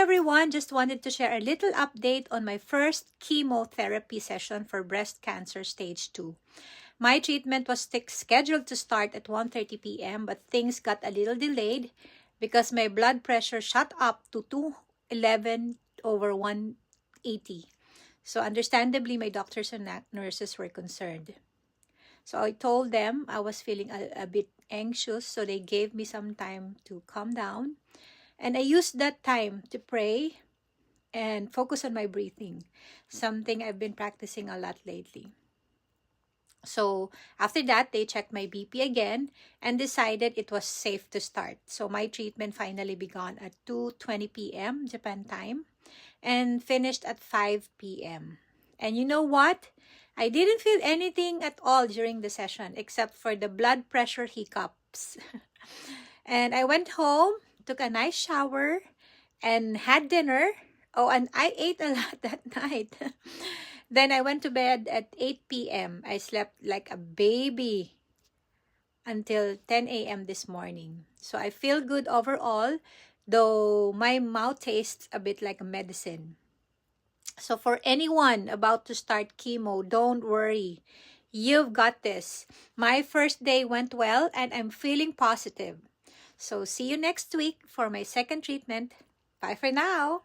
everyone, just wanted to share a little update on my first chemotherapy session for breast cancer stage 2. My treatment was scheduled to start at 1:30 p.m. but things got a little delayed because my blood pressure shot up to 211 over 180. So understandably, my doctors and nurses were concerned. So I told them I was feeling a bit anxious, so they gave me some time to calm down. And I used that time to pray and focus on my breathing, something I've been practicing a lot lately. So after that, they checked my BP again and decided it was safe to start. So my treatment finally began at 2:20 p.m. Japan time and finished at 5 p.m. And you know what? I didn't feel anything at all during the session except for the blood pressure hiccups. And I went home, took a nice shower, and had dinner. Oh, and I ate a lot that night. Then I went to bed at 8 p.m. I slept like a baby until 10 a.m. this morning. So I feel good overall, though my mouth tastes a bit like a medicine. So for anyone about to start chemo, don't worry. You've got this. My first day went well and I'm feeling positive. So see you next week for my second treatment. Bye for now.